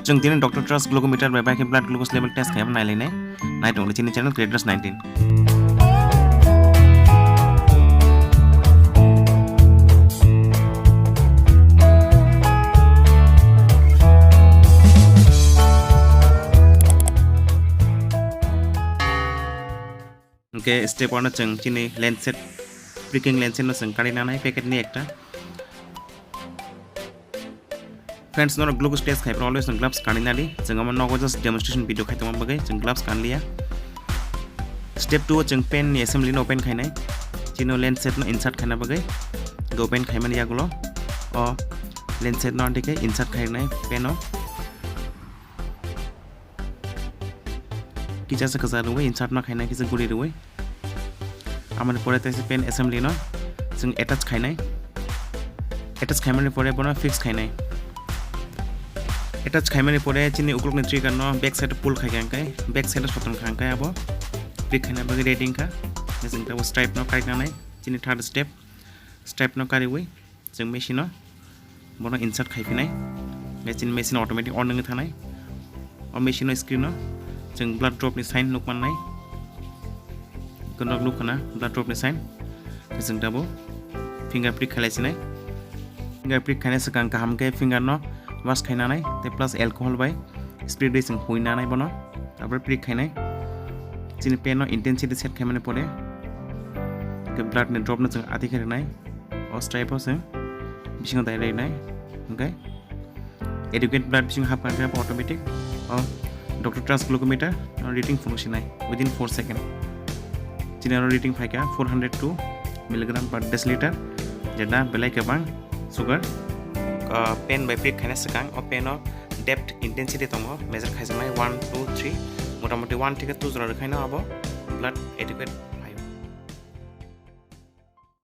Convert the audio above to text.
जों दिनै डक्टर ट्रास्ट ग्लुकोमीटर बाय bike blood glucose level test खालाम नायलायनाय नायदों जोंनि चैनल क्रिएटर्स 19 ओके स्टेप 1 जों दिनै लेन्सेट प्रिकिं लेन्सेट जों कारिनानै पेकेटनि एकटा फ्रेंड्स नों ग्लुकोज टेस्ट खाइफ्रा अलवेज जों ग्लव्स कानिनाली जों अमन नगो जस्ट डेमोन्स्ट्रेशन वीडियो खाइतों बगै जों ग्लव्स कानलिया स्टेप 2 जों पेन नि असेंबली नो ओपन खाइनाय जिनो लेन्सेट नो इनसर्ट खाइना बगै गो ओपन खाइमान यागुलो अ लेन्सेट नो दिके इनसर्ट खाइनाय पेनो किजा से कजा रुवे इनसर्ट नो खाइनाय किजा गुरि रुवे आमन परे तैसे पेन असेंबली नो जों अटैच खाइमानि परे बनो फिक्स खाइनाय अटैच खाइमानि परे चिनि उक्लुकनि ट्रिगार नो बैक साइड पुल खाइखांकाय बैक साइड सतन खांकाय आबो पिक खाइना बगे रेडिंग का जों दा स्ट्राइप नो काइनानै चिनि थर्ड स्ट्राइप नो कारिवै जों मेशिन नो बनो इनसर्ट खाइफिनाय मेशिन ऑटोमेटिक ऑन नंग थानाय और मेशिन नो स्क्रीन नो जों ब्लड ड्रप नि साइन नुकमाननाय गनक लुकना ब्लड ड्रप नि साइन जों दाबो फिंगर प्रिक खालायसिनाय फिंगर प्रिक खाइना सिगां गाहाम के फिंगर नो वाश खाइनानै ते प्लस एल्कोहल बाय स्प्रे दै जों हुइनानै बनो आबर प्रिक खाइनाय जिनि पेन नो इंटेंसिटी सेट खाइमाने परे के ब्लड नि ड्रप न जों आदि खेरनाय और स्ट्राइप जों बिसिङाव दायरायनाय ओके एडुकेट ब्लड बिसिङ हाफ कान्ट्री ऑटोमेटिक और डॉक्टर ट्रास्ट ग्लुकोमीटर रीडिंग फुंक्शनाय विदिन 4 सेकंड जिनारो रीडिंग फाइका 402 मिलीग्राम पर डेसिलिटर जेदा बेलाय गोबां सुगार पेन बाय प्रिक खाइना सिगां और पेन डेप्थ इंटेंसिटी दङ मेजर खाइजानाय 1 2 3 मोटामोटी 1 থেকে 2 जरा रखाइना आबो ब्लड एडुकेट